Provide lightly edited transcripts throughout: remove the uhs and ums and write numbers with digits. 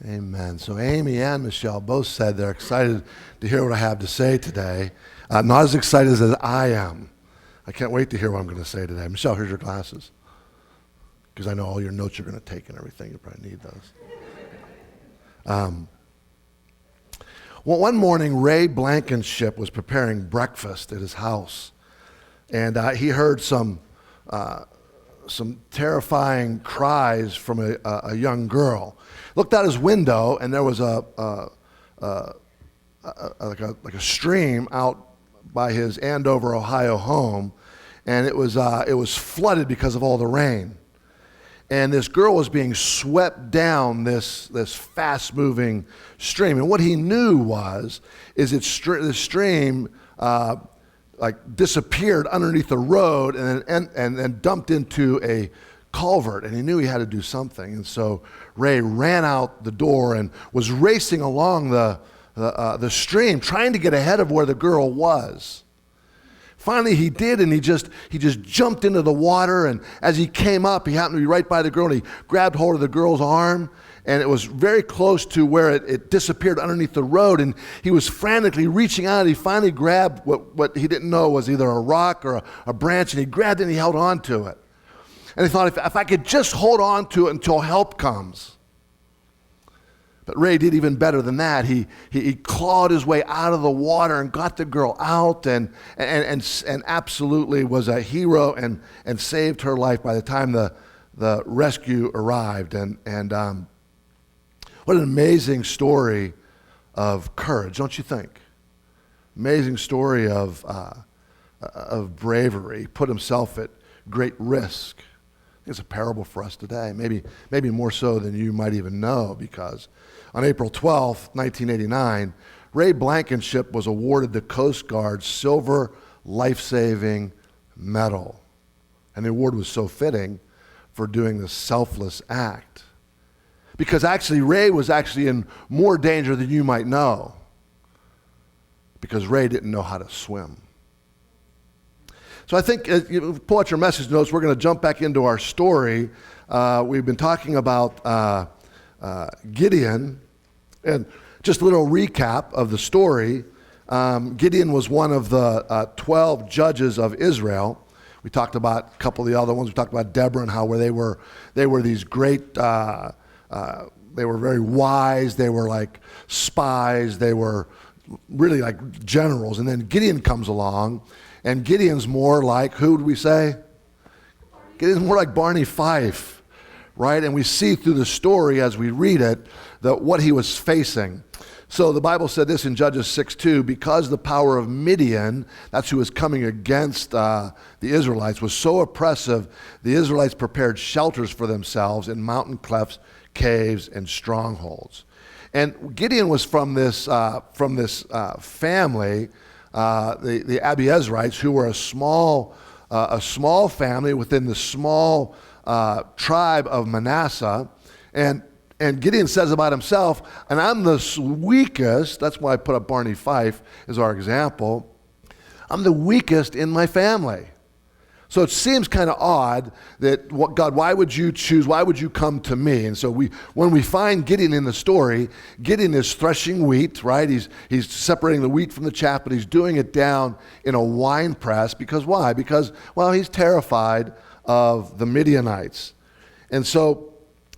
Amen. So Amy and Michelle both said they're excited to hear what I have to say today. Not as excited as I am. I can't wait to hear what I'm going to say today. Michelle, here's your glasses. Because I know all your notes you're going to take and everything. You probably need those. Well, one morning, Ray Blankenship was preparing breakfast at his house. And he heard some terrifying cries from a young girl. Looked out his window, and there was like a stream out by his Andover, Ohio home, and it was flooded because of all the rain. And this girl was being swept down this fast-moving stream. And what he knew is the stream disappeared underneath the road and then dumped into a culvert, and he knew he had to do something. And so Ray ran out the door and was racing along the stream, trying to get ahead of where the girl was. Finally he did, and he just jumped into the water, and as he came up, he happened to be right by the girl, and he grabbed hold of the girl's arm, and it was very close to where it disappeared underneath the road, and he was frantically reaching out. He finally grabbed what he didn't know was either a rock or a branch, and he grabbed it and he held on to it. And he thought, if I could just hold on to it until help comes. But Ray did even better than that. He clawed his way out of the water and got the girl out and absolutely was a hero and saved her life by the time the rescue arrived. And what an amazing story of courage, don't you think? Amazing story of bravery. He put himself at great risk. It's a parable for us today, maybe more so than you might even know, because on April 12th, 1989, Ray Blankenship was awarded the Coast Guard's Silver Life-Saving Medal. And the award was so fitting for doing this selfless act. Because actually, Ray was actually in more danger than you might know, because Ray didn't know how to swim. So I think, you pull out your message notes, we're going to jump back into our story. We've been talking about Gideon, and just a little recap of the story. Gideon was one of the 12 judges of Israel. We talked about a couple of the other ones. We talked about Deborah and how they were these great, they were very wise. They were like spies. They were really like generals. And then Gideon comes along, and Gideon's more like, who would we say? Gideon's more like Barney Fife, right? And we see through the story as we read it that what he was facing. So the Bible said this in Judges 6:2, because the power of Midian, that's who was coming against the Israelites, was so oppressive, the Israelites prepared shelters for themselves in mountain clefts, caves, and strongholds. And Gideon was from this family, the Abiezrites, who were a small family within the small tribe of Manasseh, and Gideon says about himself, and I'm the weakest. That's why I put up Barney Fife as our example. I'm the weakest in my family. So it seems kind of odd that, God, why would you choose? Why would you come to me? And so when we find Gideon in the story, Gideon is threshing wheat, right? He's separating the wheat from the chaff, but he's doing it down in a wine press. Because why? Because, well, he's terrified of the Midianites. And so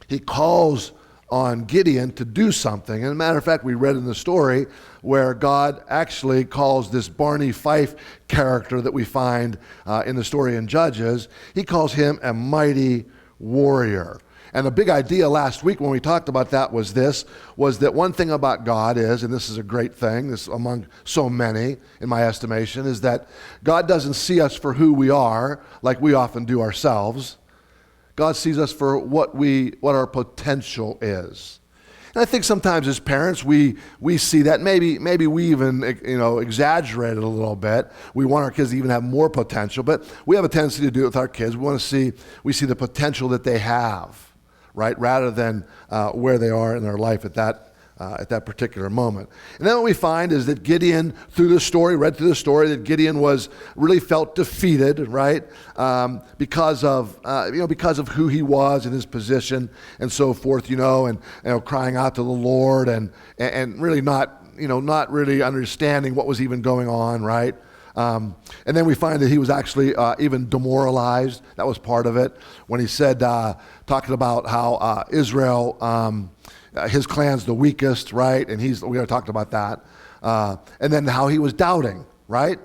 he calls on Gideon to do something. And as a matter of fact, we read in the story where God actually calls this Barney Fife character that we find in the story in Judges, he calls him a mighty warrior. And the big idea last week when we talked about that was that one thing about God is, and this is a great thing, this among so many in my estimation, is that God doesn't see us for who we are like we often do ourselves. God sees us for what our potential is. And I think sometimes as parents, we see that. Maybe we even exaggerate it a little bit. We want our kids to even have more potential, but we have a tendency to do it with our kids. We see the potential that they have, right? Rather than where they are in their life at that at that particular moment. And then what we find is that Gideon, read through the story, that Gideon really felt defeated, right? Because of who he was and his position and so forth, and crying out to the Lord and really not really understanding what was even going on, right? And then we find that he was actually even demoralized. That was part of it when he said, talking about how Israel, his clan's the weakest, right? And we already talked about that. And then how he was doubting, right?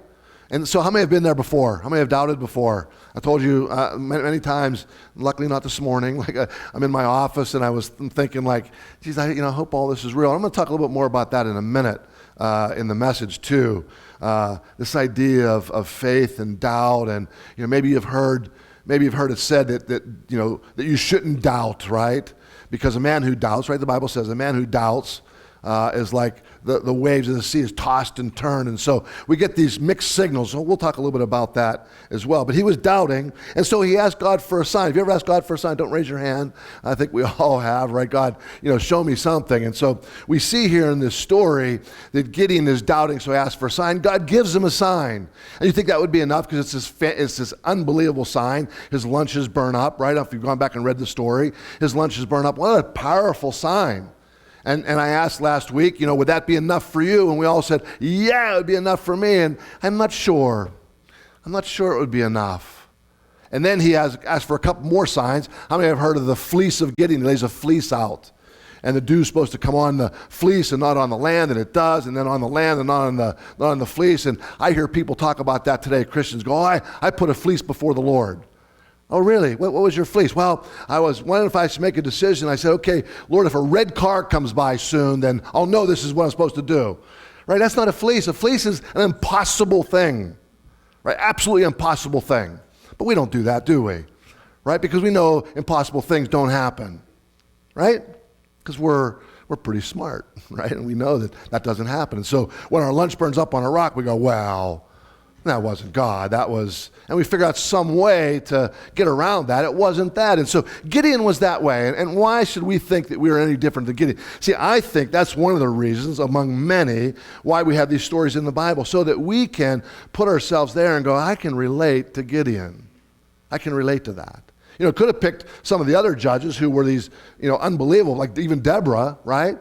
And so how many have been there before? How many have doubted before? I told you many times, luckily not this morning, I'm in my office and I was thinking geez, I hope all this is real. I'm going to talk a little bit more about that in a minute in the message too. This idea of faith and doubt, and maybe you've heard it said that you shouldn't doubt, right? Because a man who doubts, right? The Bible says a man who doubts is like the waves of the sea is tossed and turned. And so we get these mixed signals. So we'll talk a little bit about that as well. But he was doubting, and so he asked God for a sign. Have you ever asked God for a sign? Don't raise your hand. I think we all have, right? God, show me something. And so we see here in this story that Gideon is doubting, so he asks for a sign. God gives him a sign. And you think that would be enough because it's this unbelievable sign. His lunches burn up, right? If you've gone back and read the story, his lunches burn up. What a powerful sign. And I asked last week, would that be enough for you? And we all said, yeah, it would be enough for me. And I'm not sure. I'm not sure it would be enough. And then he asked for a couple more signs. How many have heard of the fleece of Gideon? He lays a fleece out. And the dew's supposed to come on the fleece and not on the land, and it does, and then on the land and not on the fleece. And I hear people talk about that today. Christians go, I put a fleece before the Lord. Oh, really? What was your fleece? Well, I was wondering if I should make a decision. I said, okay, Lord, if a red car comes by soon, then I'll know this is what I'm supposed to do. Right? That's not a fleece. A fleece is an impossible thing. Right? Absolutely impossible thing. But we don't do that, do we? Right? Because we know impossible things don't happen. Right? Because we're pretty smart, right? And we know that doesn't happen. And so when our lunch burns up on a rock, we go, well, that wasn't God. And we figure out some way to get around that. It wasn't that. And so Gideon was that way. And why should we think that we are any different than Gideon? See, I think that's one of the reasons, among many, why we have these stories in the Bible, so that we can put ourselves there and go, I can relate to Gideon. I can relate to that. Could have picked some of the other judges who were these, unbelievable, like even Deborah, right?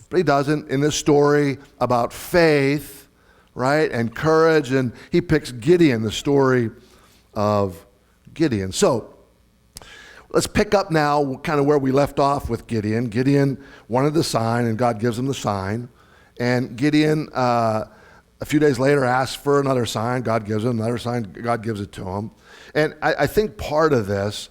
But he doesn't. In this story about faith, right, and courage, and he picks Gideon, the story of Gideon. So let's pick up now kind of where we left off with Gideon. Gideon wanted the sign, and God gives him the sign. And Gideon, a few days later, asks for another sign. God gives him another sign. God gives it to him. And I think part of this,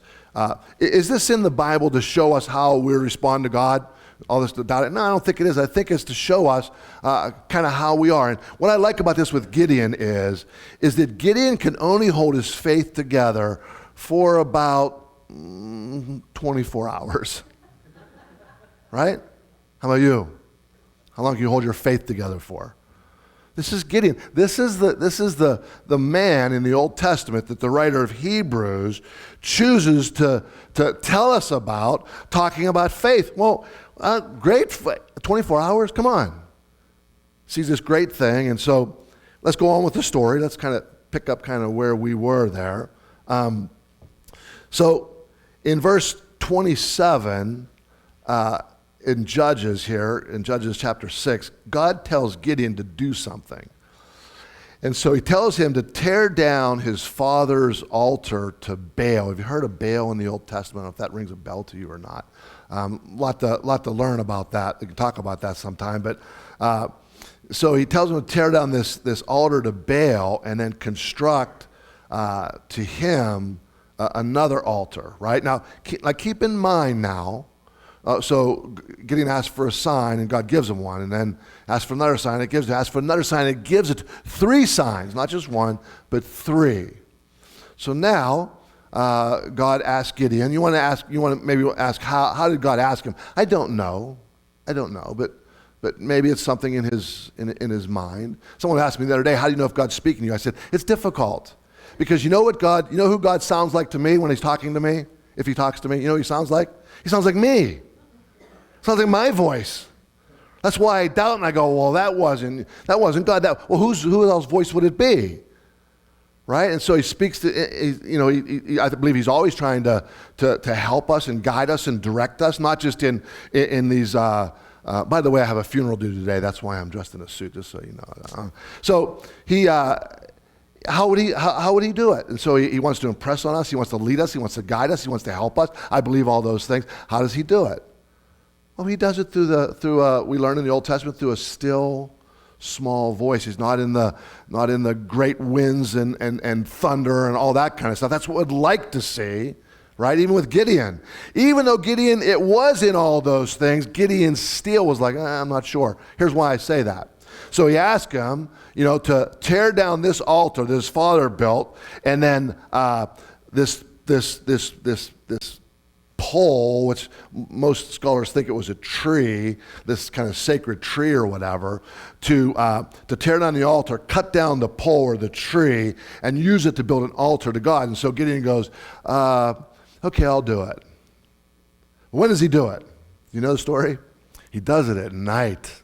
is this in the Bible to show us how we respond to God? All this about it? No, I don't think it is. I think it's to show us kind of how we are. And what I like about this with Gideon is that Gideon can only hold his faith together for about 24 hours. Right? How about you? How long can you hold your faith together for? This is Gideon. This is the man in the Old Testament that the writer of Hebrews chooses to tell us about, talking about faith. Well, great, 24 hours, come on. Sees this great thing, and so let's go on with the story. Let's kind of pick up kind of where we were there. So in verse 27, in Judges chapter 6, God tells Gideon to do something. And so he tells him to tear down his father's altar to Baal. Have you heard of Baal in the Old Testament? I don't know if that rings a bell to you or not. Lot to learn about that. We can talk about that sometime. But so he tells him to tear down this altar to Baal and then construct to him another altar. Right now, keep in mind now. So Gideon asked for a sign, and God gives him one, and then asked for another sign, asks for another sign, it gives it 3 signs, not just one, but 3. So now God asked Gideon. You want to maybe ask how did God ask him? I don't know, but maybe it's something in his mind. Someone asked me the other day, how do you know if God's speaking to you? I said, it's difficult, because you know who God sounds like to me when he's talking to me. If he talks to me, you know who he sounds like? He sounds like me. Sounds like my voice, That's why I doubt and I go, well, that wasn't God. Who else's voice would it be? Right? And so he speaks to, I believe he's always trying to help us and guide us and direct us, not just in these, by the way, I have a funeral due today. That's why I'm dressed in a suit, just so you know. So he, how would he do it? And so he wants to impress on us. He wants to lead us. He wants to guide us. He wants to help us. I believe all those things. How does he do it? Well, he does it through we learn in the Old Testament, through a still, small voice. He's not in the great winds and thunder and all that kind of stuff. That's what we'd like to see, right? Even with Gideon. Even though Gideon, it was in all those things, Gideon still was like, I'm not sure. Here's why I say that. So he asked him, to tear down this altar that his father built, and then this pole, which most scholars think it was a tree, this kind of sacred tree or whatever, to tear down the altar, cut down the pole or the tree, and use it to build an altar to God. And so Gideon goes, okay, I'll do it. When does he do it? You know the story? He does it at night.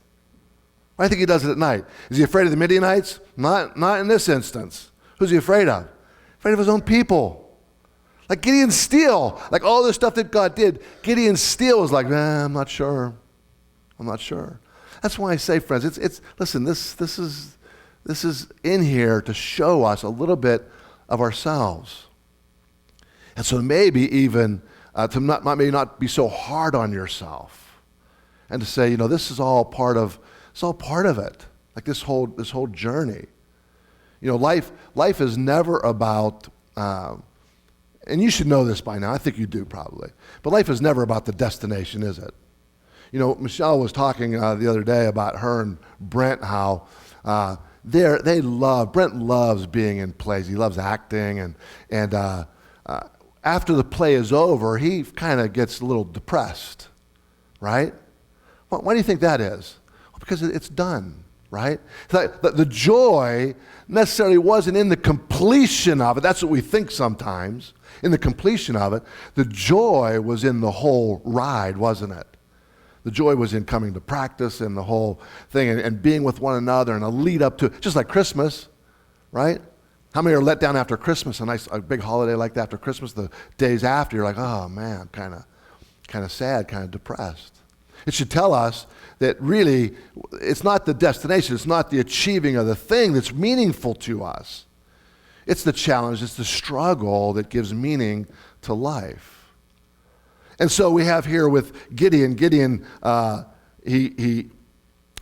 I think he does it at night. Is he afraid of the Midianites? Not in this instance. Who's he afraid of? Afraid of his own people. Like Gideon still, like all this stuff that God did, Gideon still was like, I'm not sure. I'm not sure. That's why I say, friends, listen, this is in here to show us a little bit of ourselves. And so maybe even to maybe not be so hard on yourself, and to say, this is all part of it. Like this whole journey. Life is never about. And you should know this by now. I think you do probably. But life is never about the destination, is it? Michelle was talking the other day about her and Brent, how Brent loves being in plays. He loves acting, and after the play is over, he kind of gets a little depressed, right? Why do you think that is? Well, because it's done, right? The joy necessarily wasn't in the completion of it. That's what we think sometimes. In the completion of it, the joy was in the whole ride, wasn't it? The joy was in coming to practice and the whole thing and being with one another and a lead up to, just like Christmas, right? How many are let down after Christmas? A big holiday like that after Christmas, the days after, you're like, oh man, kind of sad, kind of depressed. It should tell us that really it's not the destination, it's not the achieving of the thing that's meaningful to us. It's the challenge, it's the struggle that gives meaning to life. And so we have here with Gideon. Gideon, he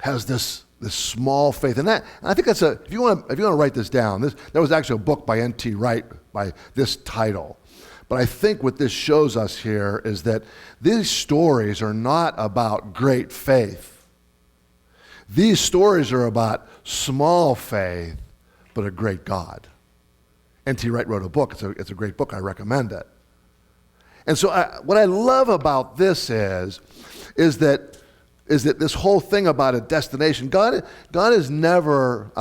has this small faith, and I think that's if you want to write this down. There was actually a book by N.T. Wright by this title. But I think what this shows us here is that these stories are not about great faith. These stories are about small faith, but a great God. N.T. Wright wrote a book. It's a great book. I recommend it. And so what I love about this is that this whole thing about a destination, God is never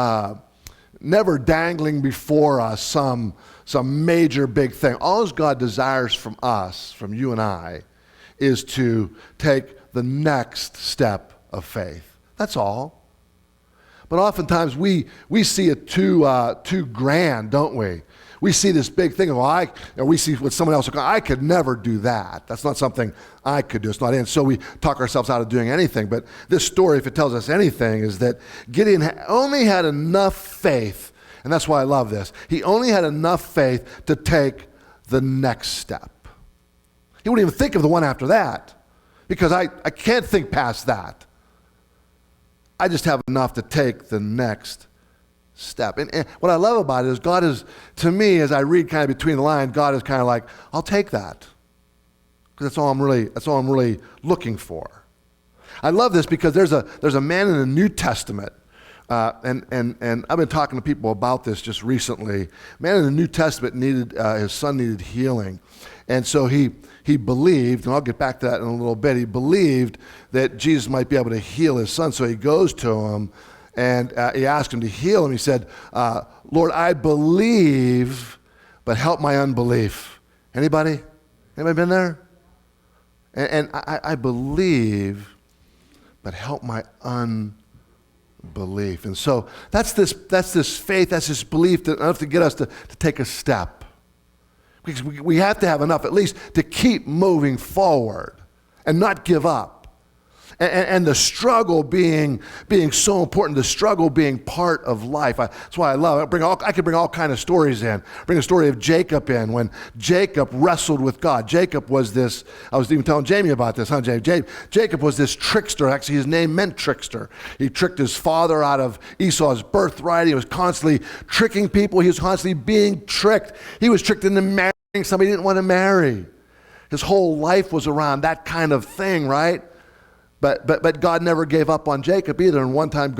dangling before us some major big thing. All God desires from us, from you and I, is to take the next step of faith. That's all. But oftentimes we see it too grand, don't we? We see this big thing of, we see what someone else, I could never do that. That's not something I could do. It's not in. So we talk ourselves out of doing anything. But this story, if it tells us anything, is that Gideon only had enough faith, and that's why I love this. He only had enough faith to take the next step. He wouldn't even think of the one after that, because I can't think past that. I just have enough to take the next step. And what I love about it is God is, to me, as I read kind of between the lines, God is kind of like, I'll take that. Because that's all I'm really looking for. I love this because there's a man in the New Testament, and I've been talking to people about this just recently. A man in the New Testament his son needed healing. And so he believed, and I'll get back to that in a little bit, he believed that Jesus might be able to heal his son. So he goes to him, and he asked him to heal him. He said, Lord, I believe, but help my unbelief. Anybody been there? And I believe, but help my unbelief. And so that's this faith, that's this belief that enough to get us to take a step. Because we have to have enough at least to keep moving forward and not give up. And the struggle being so important, the struggle being part of life. That's why I love it. I could bring all kind of stories in. Bring a story of Jacob in, when Jacob wrestled with God. Jacob was this, I was even telling Jamie about this, huh, Jamie? Jacob was this trickster. Actually, his name meant trickster. He tricked his father out of Esau's birthright. He was constantly tricking people. He was constantly being tricked. He was tricked into marrying somebody he didn't want to marry. His whole life was around that kind of thing, right? But God never gave up on Jacob either. And one time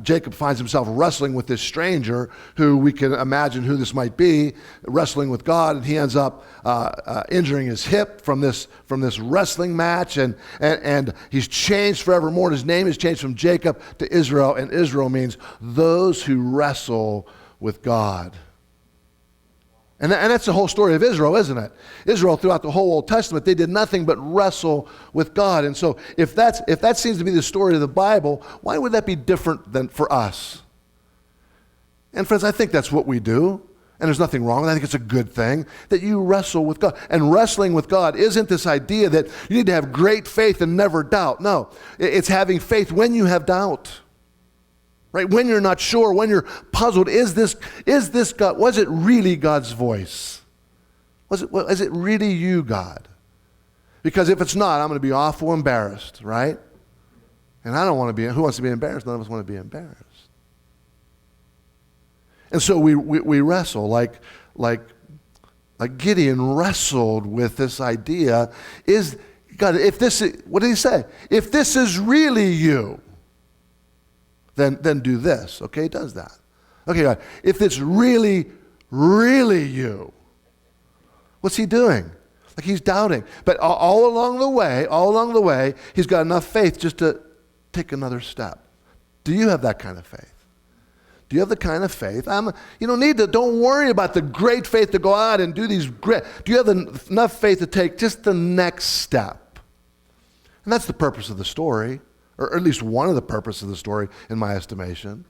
Jacob finds himself wrestling with this stranger who we can imagine who this might be, wrestling with God, and he ends up injuring his hip from this wrestling match, and he's changed forevermore. His name is changed from Jacob to Israel, and Israel means those who wrestle with God. And that's the whole story of Israel, isn't it? Israel, throughout the whole Old Testament, they did nothing but wrestle with God. And so if that seems to be the story of the Bible, why would that be different than for us? And friends, I think that's what we do. And there's nothing wrong with it. I think it's a good thing that you wrestle with God. And wrestling with God isn't this idea that you need to have great faith and never doubt. No, it's having faith when you have doubt. Right? When you're not sure, when you're puzzled, is this God? Was it really God's voice? Is it really you, God? Because if it's not, I'm going to be awful embarrassed, right? And I don't want to be. Who wants to be embarrassed? None of us want to be embarrassed. And so we wrestle like Gideon wrestled with this idea. Is God? What did he say? If this is really you, then do this. Okay, he does that. Okay, God, if it's really, really you, what's he doing? Like he's doubting. But all along the way, he's got enough faith just to take another step. Do you have that kind of faith? Do you have the kind of faith? Don't worry about the great faith to go out and do these great. Do you have enough faith to take just the next step? And that's the purpose of the story. Or at least one of the purposes of the story, in my estimation.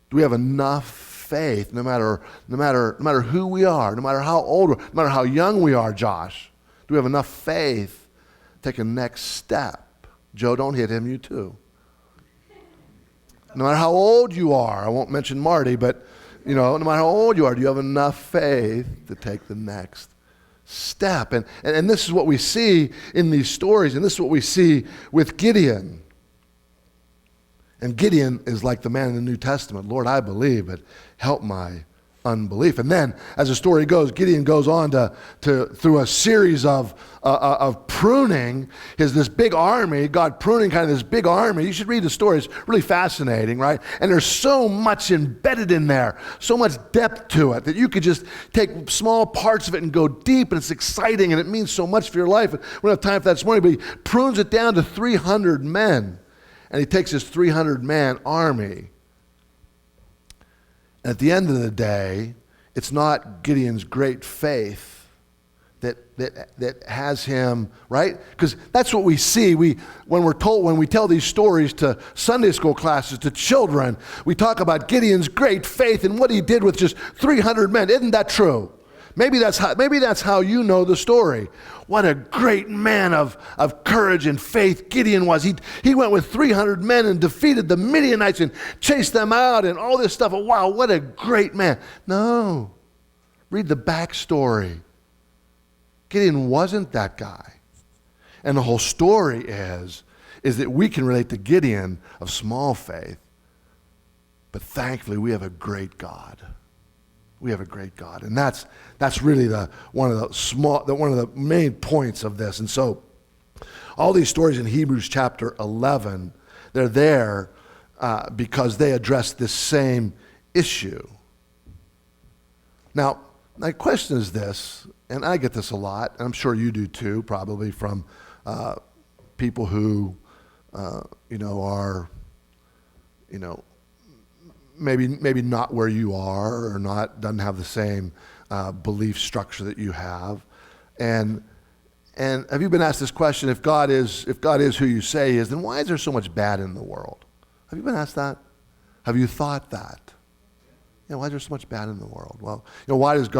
Do we have enough faith, no matter who we are, no matter how old, no matter how young we are, Josh? Do we have enough faith to take a next step? Joe, don't hit him, you too. No matter how old you are, I won't mention Marty, but no matter how old you are, do you have enough faith to take the next step? And this is what we see in these stories, and this is what we see with Gideon. And Gideon is like the man in the New Testament. Lord, I believe, but help my unbelief. And then, as the story goes, Gideon goes on to through a series of pruning this big army, God pruning kind of this big army. You should read the story. It's really fascinating, right? And there's so much embedded in there, so much depth to it, that you could just take small parts of it and go deep, and it's exciting, and it means so much for your life. We don't have time for that this morning, but he prunes it down to 300 men, and he takes his 300-man army. And at the end of the day, it's not Gideon's great faith that has him, right? Because that's what we see. When we tell these stories to Sunday school classes, to children, we talk about Gideon's great faith and what he did with just 300 men. Isn't that true? Maybe that's how you know the story. What a great man of courage and faith Gideon was. He went with 300 men and defeated the Midianites and chased them out and all this stuff. Wow, what a great man. No. Read the backstory. Gideon wasn't that guy. And the whole story is that we can relate to Gideon of small faith, but thankfully we have a great God. We have a great God, and that's really one of the main points of this. And so, all these stories in Hebrews chapter 11, they're there because they address this same issue. Now, my question is this, and I get this a lot, and I'm sure you do too, probably from people who, are, maybe not where you are, or doesn't have the same belief structure that you have, and And have you been asked this question, if God is who you say he is, then why is there so much bad in the world? Have you been asked that? Have you thought that? Why is there so much bad in the world? Well, why did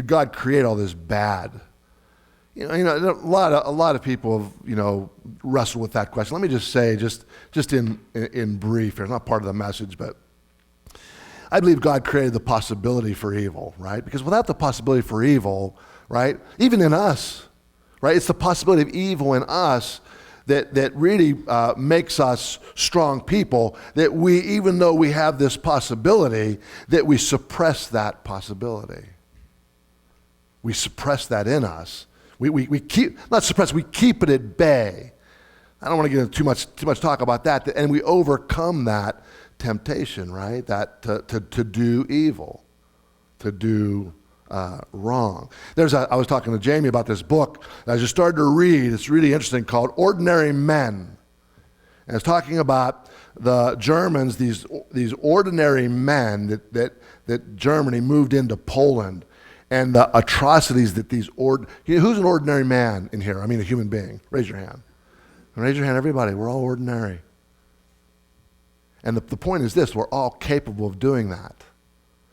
God create all this bad? A lot of people have, wrestled with that question. Let me just say, just in brief, it's not part of the message, but I believe God created the possibility for evil, right? Because without the possibility for evil, right, even in us, right, it's the possibility of evil in us that really makes us strong people, that we, even though we have this possibility, that we suppress that possibility. We suppress that in us. We keep, not suppress, we keep it at bay. I don't want to get into too much talk about that, and we overcome that temptation, right? That to do evil, to do wrong. I was talking to Jamie about this book that I just started to read. It's really interesting, called Ordinary Men. And it's talking about the Germans, these ordinary men that Germany moved into Poland, and the atrocities that who's an ordinary man in here? I mean, a human being. Raise your hand. Raise your hand, everybody. We're all ordinary. And the point is this: we're all capable of doing that.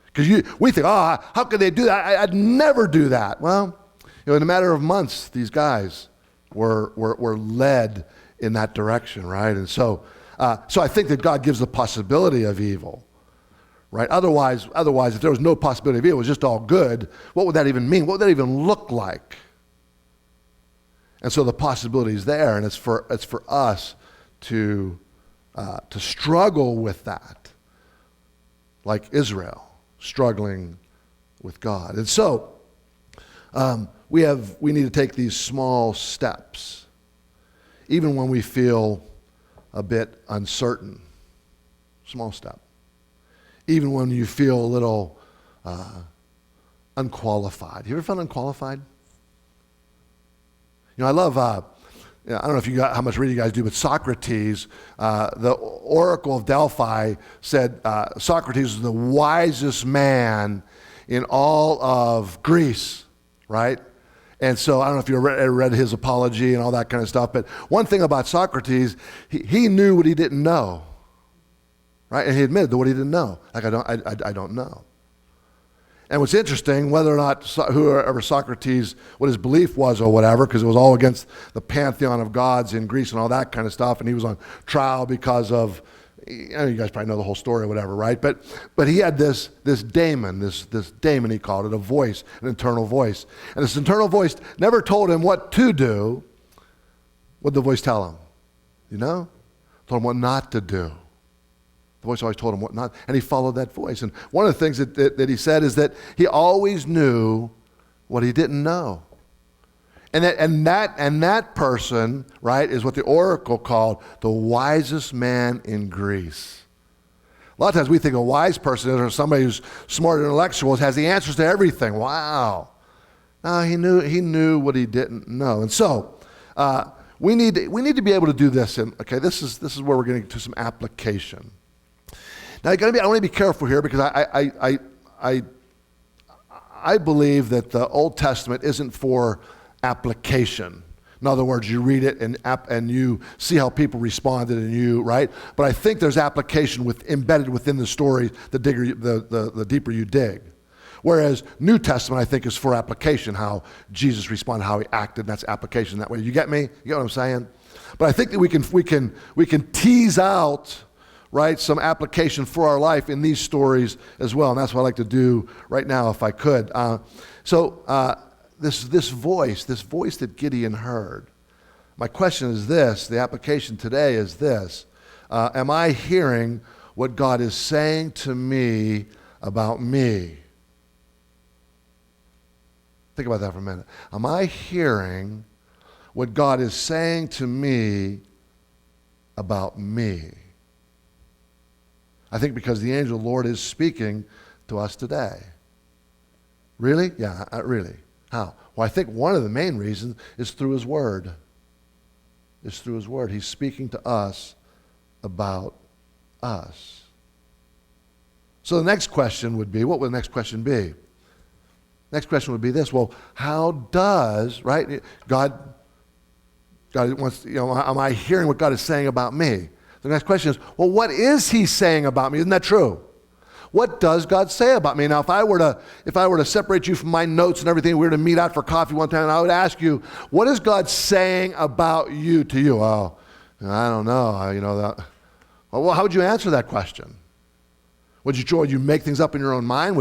Because we think, how could they do that? I'd never do that. Well, in a matter of months, these guys were led in that direction, right? And so I think that God gives the possibility of evil, right? Otherwise, if there was no possibility of evil, it was just all good, what would that even mean? What would that even look like? And so the possibility is there, and it's for us to struggle with that, like Israel struggling with God. And so we need to take these small steps, even when we feel a bit uncertain. Small step. Even when you feel a little unqualified. You ever felt unqualified? I love, I don't know if how much reading you guys do, but Socrates, the Oracle of Delphi said Socrates was the wisest man in all of Greece, right? And so I don't know if you ever read his apology and all that kind of stuff, but one thing about Socrates, he knew what he didn't know, right? And he admitted to what he didn't know. Like, I don't know. And what's interesting, whether or not whoever Socrates, what his belief was or whatever, because it was all against the pantheon of gods in Greece and all that kind of stuff, and he was on trial because of, you guys probably know the whole story or whatever, right? But he had this daemon, this daemon, he called it, a voice, an internal voice. And this internal voice never told him what to do. What did the voice tell him? Told him what not to do. The voice always told him what not, and he followed that voice. And one of the things that he said is that he always knew what he didn't know. And that person, right, is what the Oracle called the wisest man in Greece. A lot of times we think a wise person is somebody who's smart and intellectual, has the answers to everything. Wow. No, he knew what he didn't know. And so we need to be able to do this. And okay, this is where we're getting to some application. Now, I want to be careful here, because I believe that the Old Testament isn't for application. In other words, you read it and you see how people responded, and right? But I think there's application embedded within the story the deeper you dig. Whereas New Testament, I think, is for application, how Jesus responded, how he acted, and that's application that way. You get me? You get what I'm saying? But I think that we can tease out, right, some application for our life in these stories as well, and that's what I'd like to do right now if I could. This voice that Gideon heard. My question is this, the application today is this: am I hearing what God is saying to me about me? Think about that for a minute. Am I hearing what God is saying to me about me? I think because the angel of the Lord is speaking to us today. Really? Yeah, really. How? Well, I think one of the main reasons is through his word. It's through his word. He's speaking to us about us. So the next question would be, what would the next question be? Next question would be this: well, how does, right, God God wants, am I hearing what God is saying about me? The next question is, well, what is he saying about me? Isn't that true? What does God say about me? Now, if I were to separate you from my notes and everything, we were to meet out for coffee one time, and I would ask you, what is God saying about you to you? Oh, I don't know. Well, how would you answer that question? Would you make things up in your own mind?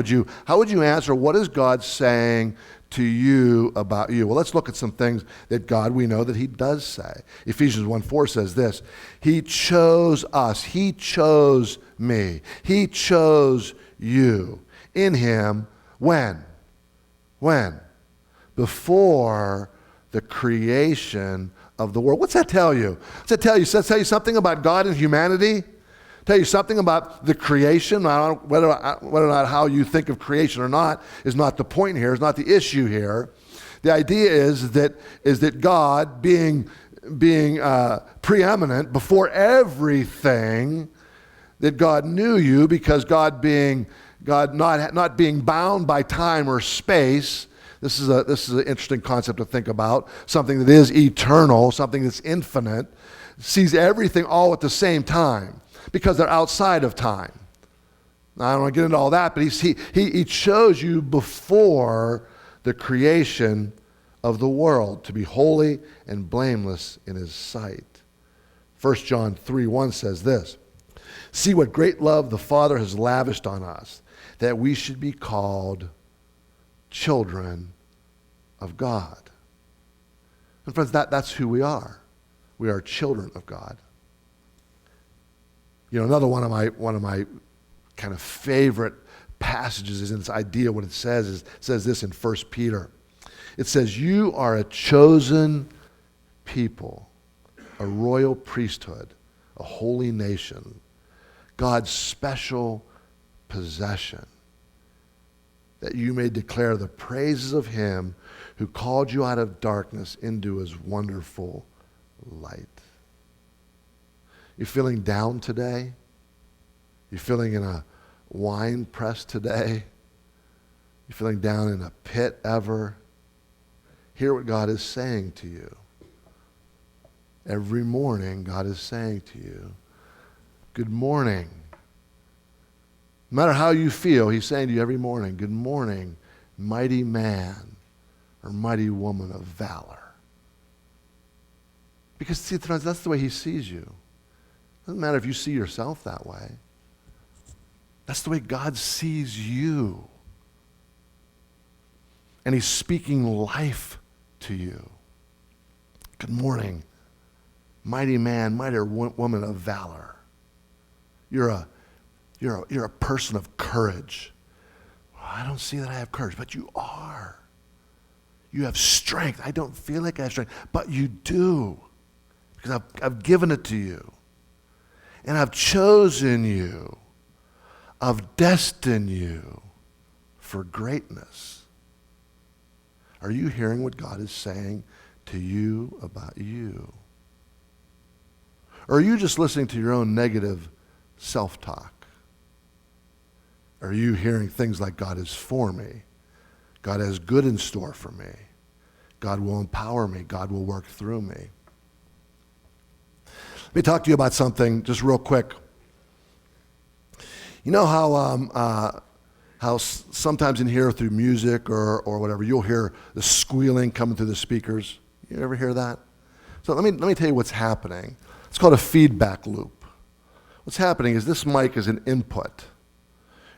How would you answer, what is God saying to you about you? Well, let's look at some things that God, we know that he does say. Ephesians 1:4 says this, he chose us, he chose me, he chose you in him when? Before the creation of the world. What's that tell you? Does that tell you something about God and humanity? Tell you something about the creation. Whether or not how you think of creation or not is not the point here, is not the issue here. The idea is that God being preeminent before everything, that God knew you because God not being bound by time or space. This is an interesting concept to think about. Something that is eternal, something that's infinite, sees everything all at the same time, because they're outside of time. Now, I don't want to get into all that, but he chose you before the creation of the world to be holy and blameless in his sight. 1 John 3:1 says this, see what great love the Father has lavished on us, that we should be called children of God. And friends, that's who we are. We are children of God. Another one of my kind of favorite passages is in this idea. What it says this in 1 Peter. It says, you are a chosen people, a royal priesthood, a holy nation, God's special possession, that you may declare the praises of him who called you out of darkness into his wonderful light. You feeling down today? You feeling in a wine press today? You feeling down in a pit ever? Hear what God is saying to you. Every morning, God is saying to you, good morning. No matter how you feel, he's saying to you every morning, good morning, mighty man or mighty woman of valor. Because, see, that's the way he sees you. It doesn't matter if you see yourself that way. That's the way God sees you. And he's speaking life to you. Good morning, mighty man, mighty woman of valor. You're a person of courage. Well, I don't see that I have courage, but you are. You have strength. I don't feel like I have strength, but you do. Because I've given it to you. And I've chosen you. I've destined you for greatness. Are you hearing what God is saying to you about you? Or are you just listening to your own negative self-talk? Are you hearing things like God is for me? God has good in store for me. God will empower me. God will work through me. Let me talk to you about something just real quick. You know how sometimes in here through music or whatever, you'll hear the squealing coming through the speakers? You ever hear that? So let me tell you what's happening. It's called a feedback loop. What's happening is this mic is an input,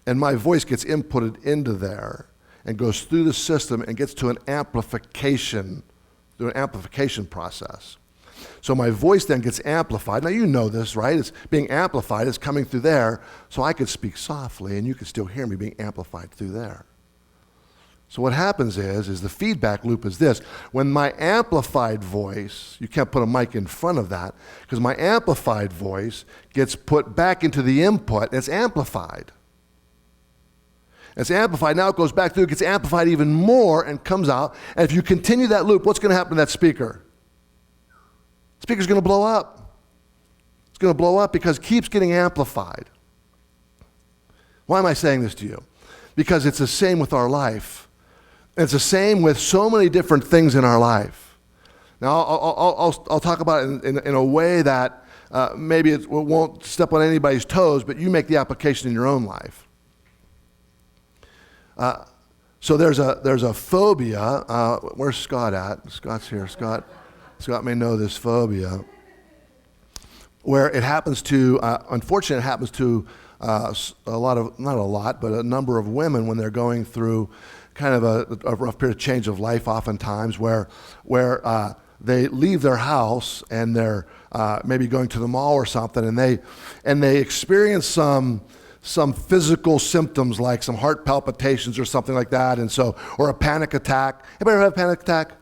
and my voice gets inputted into there and goes through the system and gets to an amplification, through an amplification process. So my voice then gets amplified. Now you know this, right? It's being amplified. It's coming through there, so I could speak softly, and you could still hear me being amplified through there. So what happens is the feedback loop is this. When my amplified voice, you can't put a mic in front of that, because my amplified voice gets put back into the input, and it's amplified. It's amplified. Now it goes back through, it gets amplified even more and comes out. And if you continue that loop, what's going to happen to that speaker? The speaker's going to blow up. It's going to blow up because it keeps getting amplified. Why am I saying this to you? Because it's the same with our life. It's the same with so many different things in our life. Now, I'll talk about it in a way that maybe it won't step on anybody's toes, but you make the application in your own life. So there's a phobia. Where's Scott at? Scott's here. Scott may know this phobia, where it happens to, unfortunately, it happens to a lot of, not a lot, but a number of women when they're going through kind of a rough period of change of life, oftentimes, where they leave their house and they're maybe going to the mall or something, and they experience some physical symptoms like some heart palpitations or something like that, and so, or a panic attack. Anybody ever have a panic attack?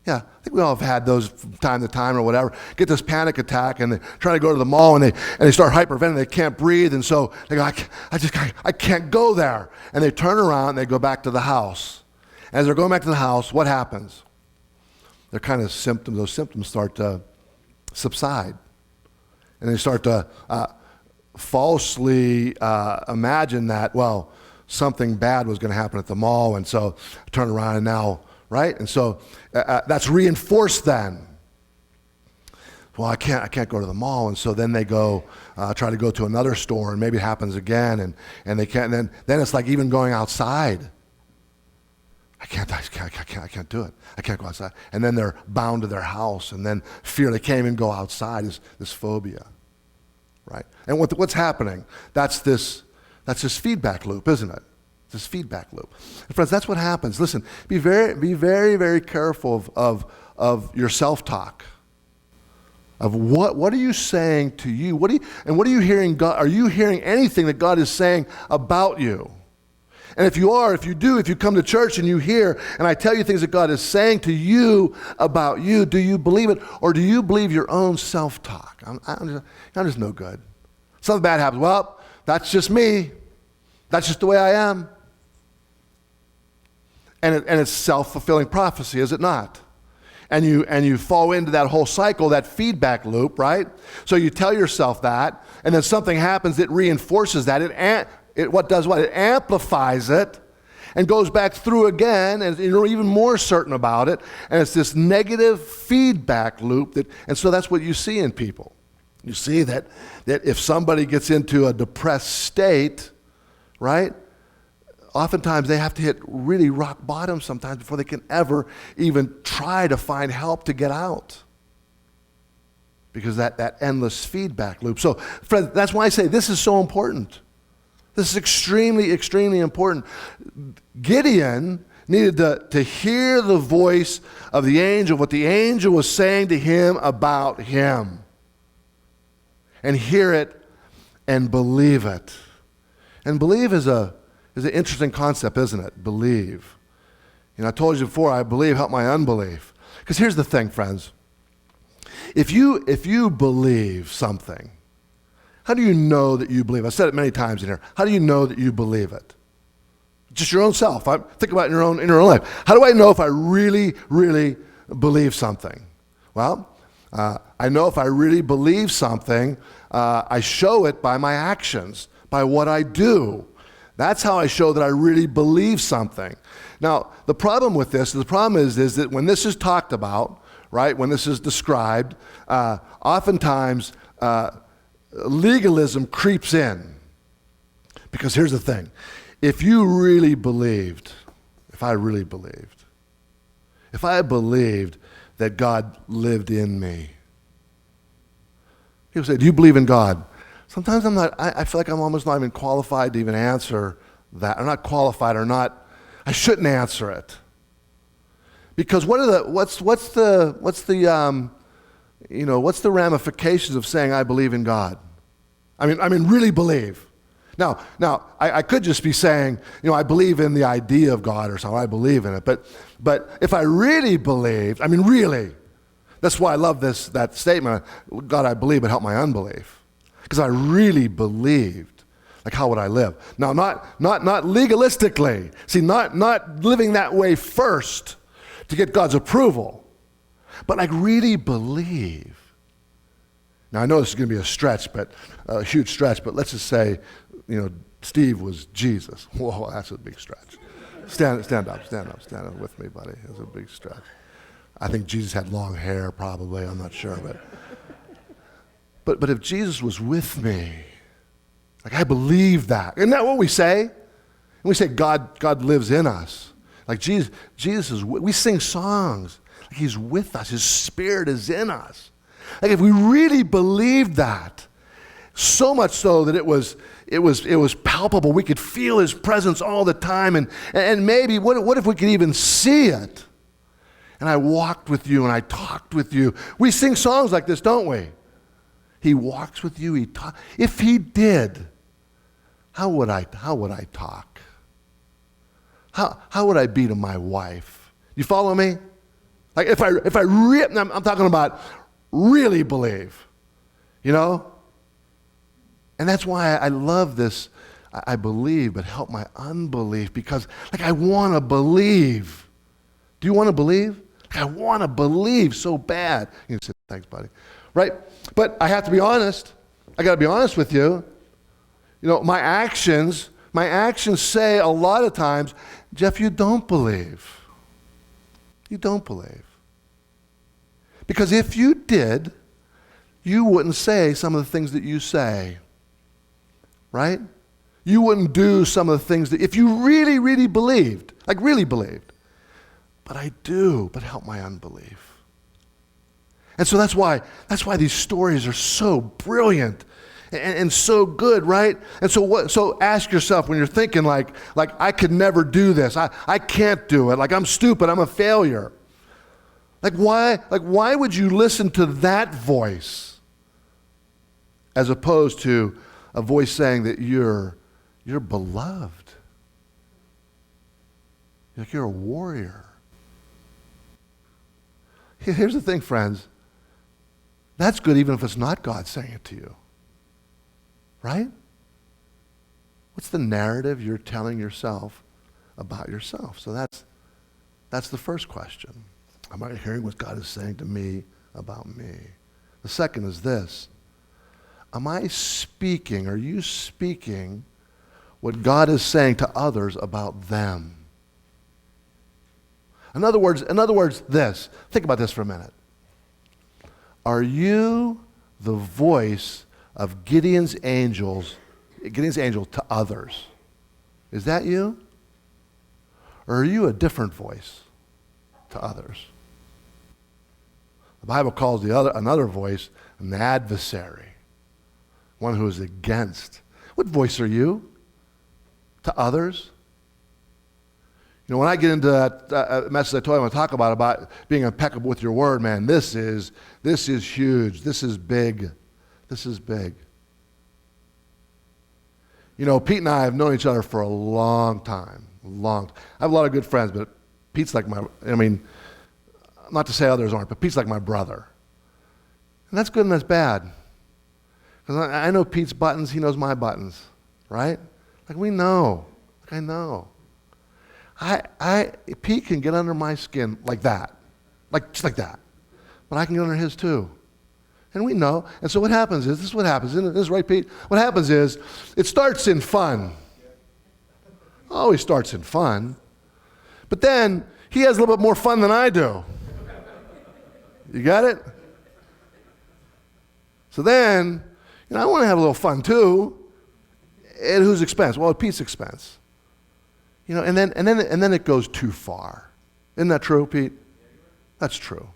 Yeah, I think we all have had those from time to time or whatever. Get this panic attack and they're trying to go to the mall and they start hyperventilating. They can't breathe, and so they go, I can't go there. And they turn around and they go back to the house. And as they're going back to the house, what happens? Those symptoms start to subside. And they start to falsely imagine that, well, something bad was going to happen at the mall, and so turn around and now, right? And so that's reinforced then. Well, I can't go to the mall, and so then they go try to go to another store, and maybe it happens again, and they can't. Then it's like even going outside. I can't do it. I can't go outside. And then they're bound to their house, and then fear they can't even go outside. This phobia, right? And what's happening? That's this feedback loop, isn't it? This feedback loop. And friends, that's what happens. Listen, be very, very careful of your self-talk. Of what are you saying to you? What are you hearing God? Are you hearing anything that God is saying about you? And if you come to church and you hear, and I tell you things that God is saying to you about you, do you believe it, or do you believe your own self-talk? I'm just no good. Something bad happens. Well, that's just me. That's just the way I am. And it's self-fulfilling prophecy, is it not? And you fall into that whole cycle, that feedback loop, right? So you tell yourself that, and then something happens that reinforces that. It amplifies it and goes back through again, and you're even more certain about it. And it's this negative feedback loop and so that's what you see in people. You see that if somebody gets into a depressed state, right? Oftentimes they have to hit really rock bottom sometimes before they can ever even try to find help to get out. Because that endless feedback loop. So, friends, that's why I say this is so important. This is extremely, extremely important. Gideon needed to hear the voice of the angel, what the angel was saying to him about him. And hear it and believe it. And believe is an interesting concept, isn't it? Believe. I told you before, I believe, help my unbelief. Because here's the thing, friends. If you believe something, how do you know that you believe? I've said it many times in here. How do you know that you believe it? Just your own self. Think about it in your own life. How do I know if I really, really believe something? Well, I know if I really believe something, I show it by my actions, by what I do. That's how I show that I really believe something. Now, the problem is that when this is talked about, right, when this is described, oftentimes legalism creeps in. Because here's the thing. If I really believed that God lived in me. People say, do you believe in God? Sometimes I feel like I'm almost not even qualified to even answer that. I'm not qualified I shouldn't answer it. Because what's the ramifications of saying I believe in God? I mean really believe. Now I could just be saying, I believe in the idea of God or something. I believe in it. But if I really believed, really, that's why I love that statement. God, I believe, but help my unbelief. Because I really believed. Like, how would I live? Now, not legalistically. See, not living that way first to get God's approval, but like really believe. Now, I know this is going to be a huge stretch, but let's just say, Steve was Jesus. Whoa, that's a big stretch. Stand up with me, buddy. It's a big stretch. I think Jesus had long hair probably, I'm not sure. But if Jesus was with me, like I believe that. Isn't that what we say? And we say God lives in us. Like Jesus is, we sing songs. Like he's with us. His Spirit is in us. Like if we really believed that, so much so that it was palpable. We could feel his presence all the time. And maybe, what if we could even see it? And I walked with you and I talked with you. We sing songs like this, don't we? He walks with you. He talks. If he did, how would I talk? How would I be to my wife? You follow me? Like if I'm talking about really believe, you know? And that's why I love this. I believe, but help my unbelief, because like I want to believe. Do you want to believe? Like, I want to believe so bad. You can say, thanks, buddy. Right? But I have to be honest. I got to be honest with you. You know, my actions say a lot of times, Jeff, you don't believe. You don't believe. Because if you did, you wouldn't say some of the things that you say. Right? You wouldn't do some of the things that, if you really, really believed, like really believed. But I do, but help my unbelief. And so that's why these stories are so brilliant and so good, right? And so ask yourself when you're thinking like I could never do this. I can't do it. Like I'm stupid, I'm a failure. Like why would you listen to that voice as opposed to a voice saying that you're beloved? Like you're a warrior. Here's the thing, friends. That's good even if it's not God saying it to you. Right? What's the narrative you're telling yourself about yourself? So that's the first question. Am I hearing what God is saying to me about me? The second is this. Are you speaking what God is saying to others about them? In other words, this. Think about this for a minute. Are you the voice of Gideon's angel to others? Is that you? Or are you a different voice to others? The Bible calls another voice an adversary, one who is against. What voice are you to others? You know, when I get into that message I told you I want to talk about being impeccable with your word, man, this is huge. This is big. This is big. You know, Pete and I have known each other for a long time. I have a lot of good friends, but Pete's like not to say others aren't, but Pete's like my brother. And that's good and that's bad. Because I know Pete's buttons, he knows my buttons, right? Like we know. Like I know. Pete can get under my skin like that. Just like that. But I can get under his too. And we know. And so what happens is, this is what happens. Isn't this right, Pete? What happens is, it starts in fun. Always starts in fun. But then, he has a little bit more fun than I do. You got it? So then, I want to have a little fun too. At whose expense? Well, at Pete's expense. And then it goes too far. Isn't that true, Pete? That's true.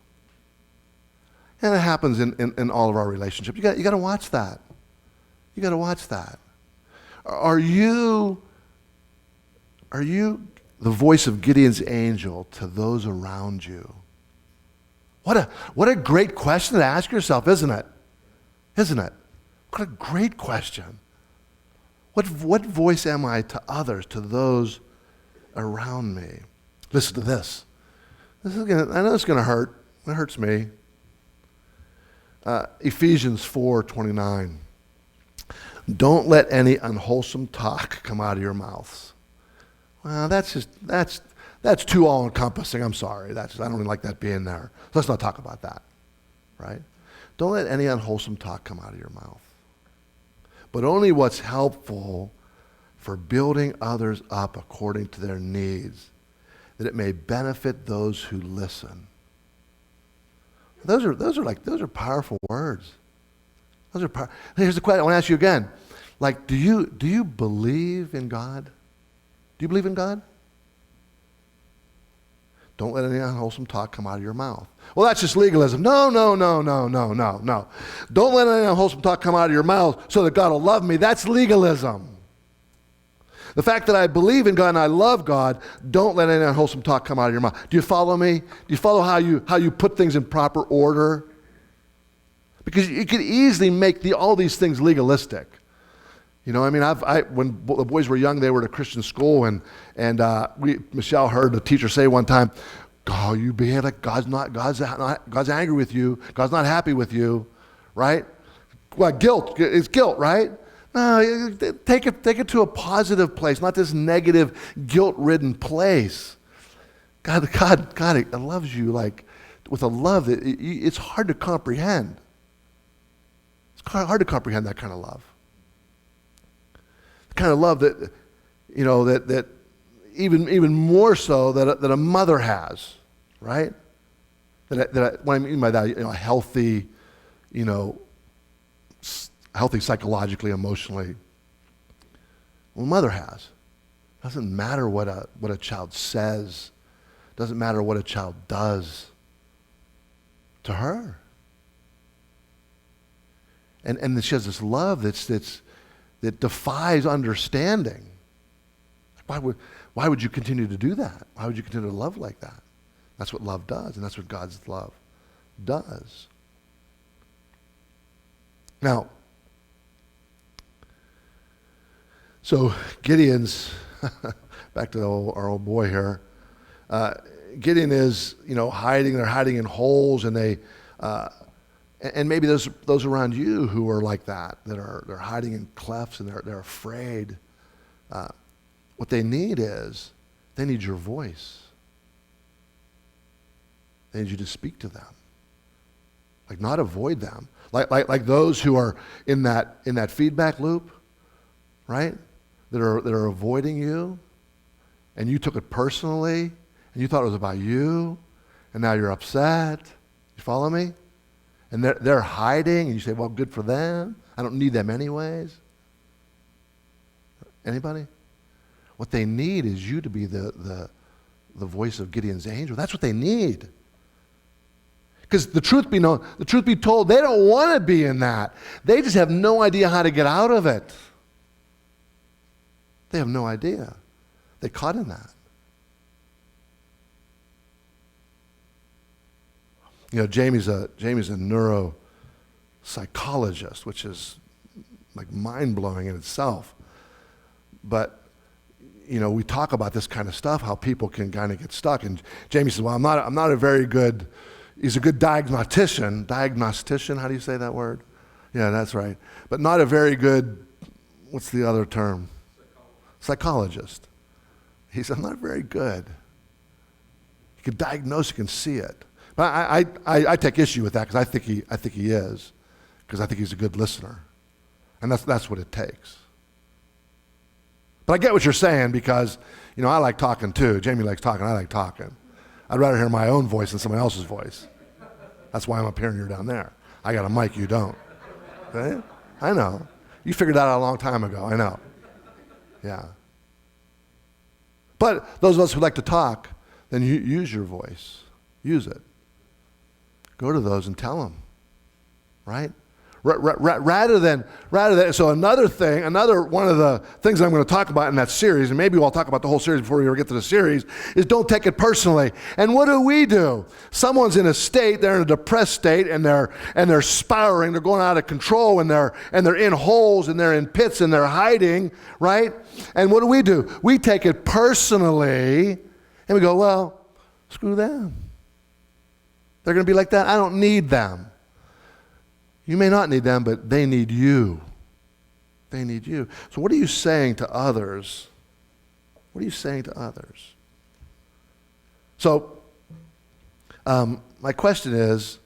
And it happens in all of our relationships. You got to watch that. You got to watch that. Are you the voice of Gideon's angel to those around you? What a great question to ask yourself, isn't it? Isn't it? What a great question. What voice am I to others, to those around me? Listen to this. I know it's going to hurt. It hurts me. Ephesians 4:29. Don't let any unwholesome talk come out of your mouths. Well, that's too all-encompassing. I'm sorry. I don't really like that being there. Let's not talk about that, right? Don't let any unwholesome talk come out of your mouth, but only what's helpful for building others up according to their needs, that it may benefit those who listen. Those are powerful words. Here's the question. I want to ask you again. Like, do you believe in God? Do you believe in God? Don't let any unwholesome talk come out of your mouth. Well, that's just legalism. No. Don't let any unwholesome talk come out of your mouth so that God will love me. That's legalism. The fact that I believe in God and I love God, don't let any unwholesome talk come out of your mouth. Do you follow me? Do you follow how you put things in proper order? Because you could easily make all these things legalistic. You know, I mean, when the boys were young, they were at a Christian school, and Michelle heard the teacher say one time, "Oh, you behave like God's angry with you. God's not happy with you, right? Well, guilt is guilt, right? No, take it to a positive place, not this negative, guilt-ridden place. God loves you like with a love that it's hard to comprehend. It's hard to comprehend that kind of love. The kind of love that, you know, that even more so that a mother has, right? What I mean by that, you know, healthy psychologically, emotionally. Well, a mother has. Doesn't matter what a child says. Doesn't matter what a child does to her. And she has this love that defies understanding. Why would you continue to do that? Why would you continue to love like that? That's what love does, and that's what God's love does. Now, so Gideon's, back to our old boy here, Gideon is, hiding. They're hiding in holes, and and maybe there's those around you who are like that they're hiding in clefts, and they're afraid. What they need your voice. They need you to speak to them, like not avoid them, like those who are in that feedback loop, right? That are avoiding you, and you took it personally, and you thought it was about you, and now you're upset. You follow me? And they're hiding, and you say, well, good for them. I don't need them anyways. Anybody? What they need is you to be the voice of Gideon's angel. That's what they need. Because the truth be told, they don't want to be in that. They just have no idea how to get out of it. They have no idea. They're caught in that. Jamie's a neuropsychologist, which is like mind-blowing in itself. But, we talk about this kind of stuff, how people can kind of get stuck. And Jamie says, well, I'm not a very good, he's a good diagnostician. Diagnostician, how do you say that word? Yeah, that's right. But not a very good, what's the other term? Psychologist. He said, I'm not very good. You can diagnose, you can see it. But I take issue with that because I think he is, because I think he's a good listener. And that's what it takes. But I get what you're saying because, I like talking too. Jamie likes talking, I like talking. I'd rather hear my own voice than somebody else's voice. That's why I'm up here and you're down there. I got a mic, you don't. Right? I know. You figured that out a long time ago, I know. Yeah. But those of us who like to talk, then you use your voice. Use it. Go to those and tell them, right? Rather than, so another one of the things I'm going to talk about in that series, and maybe we'll talk about the whole series before we ever get to the series, is don't take it personally. And what do? Someone's in a state, they're in a depressed state, and they're spiraling, they're going out of control, and they're in holes, and they're in pits, and they're hiding, right? And what do? We take it personally, and we go, well, screw them. They're going to be like that. I don't need them. You may not need them, but they need you. They need you. So what are you saying to others? What are you saying to others? So my question is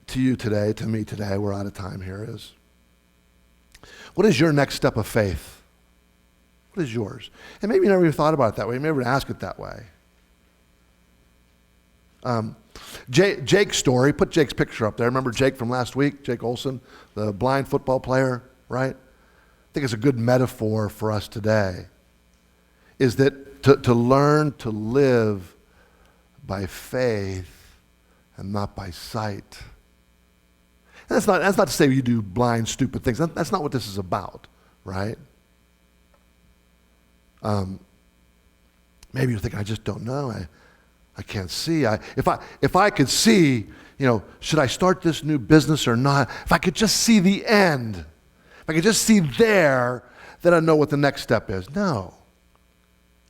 to you today, to me today, we're out of time here, is what is your next step of faith? What is yours? And maybe you never even thought about it that way. You never ask it that way. Jake's story, put Jake's picture up there. Remember Jake from last week, Jake Olson, the blind football player, right? I think it's a good metaphor for us today, is that to learn to live by faith and not by sight. And that's not to say you do blind, stupid things. That's not what this is about, right? Maybe you're thinking, I just don't know. I can't see. If I could see, should I start this new business or not? If I could just see the end, if I could just see there, then I know what the next step is. No.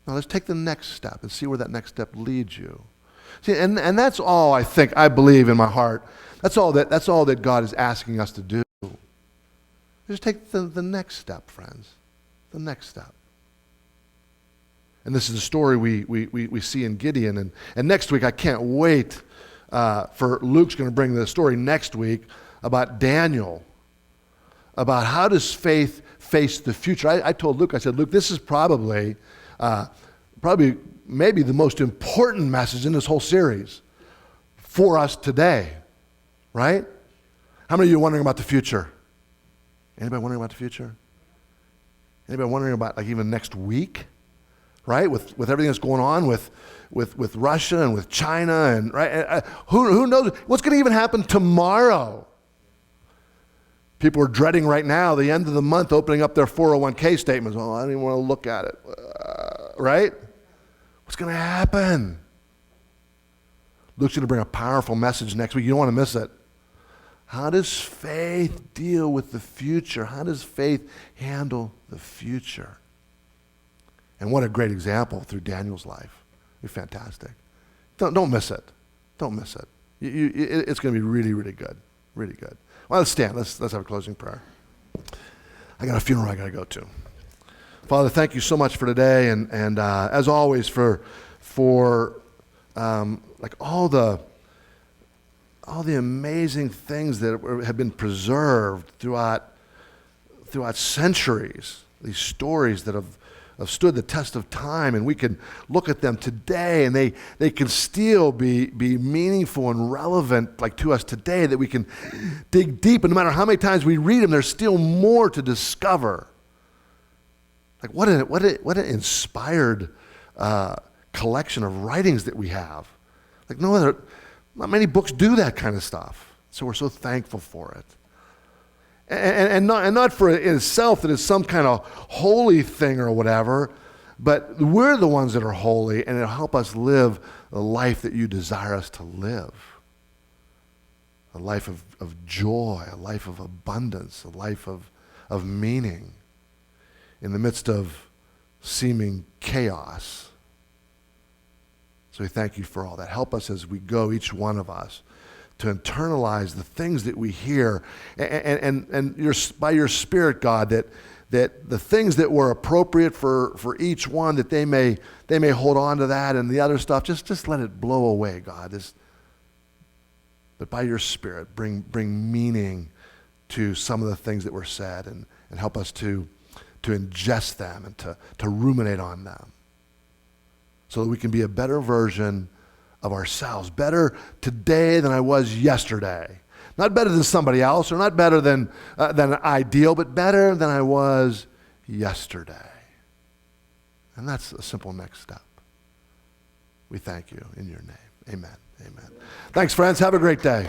Now let's take the next step and see where that next step leads you. See, and that's all I believe in my heart. That's all that God is asking us to do. Just take the next step, friends. The next step. And this is a story we see in Gideon. And next week, I can't wait for Luke's going to bring the story next week about Daniel, about how does faith face the future. I told Luke, I said, Luke, this is probably maybe the most important message in this whole series for us today, right? How many of you are wondering about the future? Anybody wondering about the future? Anybody wondering about even next week? Right, with everything that's going on with Russia and with China and right, who knows what's going to even happen tomorrow? People are dreading right now the end of the month, opening up their 401k statements. Oh, I don't even want to look at it. Right? What's going to happen? Luke's going to bring a powerful message next week. You don't want to miss it. How does faith deal with the future? How does faith handle the future? And what a great example through Daniel's life. You're fantastic. Don't miss it. Don't miss it. It's going to be really, really good. Really good. Well, let's stand. Let's have a closing prayer. I got a funeral I got to go to. Father, thank you so much for today, and as always for all the amazing things that have been preserved throughout centuries. These stories that have stood the test of time, and we can look at them today, and they can still be meaningful and relevant to us today, that we can dig deep, and no matter how many times we read them, there's still more to discover. What an inspired collection of writings that we have. Not many books do that kind of stuff, so we're so thankful for it. And not for it itself that it's some kind of holy thing or whatever, but we're the ones that are holy, and it'll help us live the life that you desire us to live. A life of joy, a life of abundance, a life of meaning in the midst of seeming chaos. So we thank you for all that. Help us as we go, each one of us, to internalize the things that we hear, and by your Spirit, God, that the things that were appropriate for each one, that they may hold on to that, and the other stuff, just let it blow away, God. But by your Spirit, bring meaning to some of the things that were said, and help us to ingest them and to ruminate on them, so that we can be a better version of ourselves, better today than I was yesterday. Not better than somebody else, or not better than ideal, but better than I was yesterday. And that's a simple next step. We thank you in your name. Amen. Amen. Thanks, friends. Have a great day.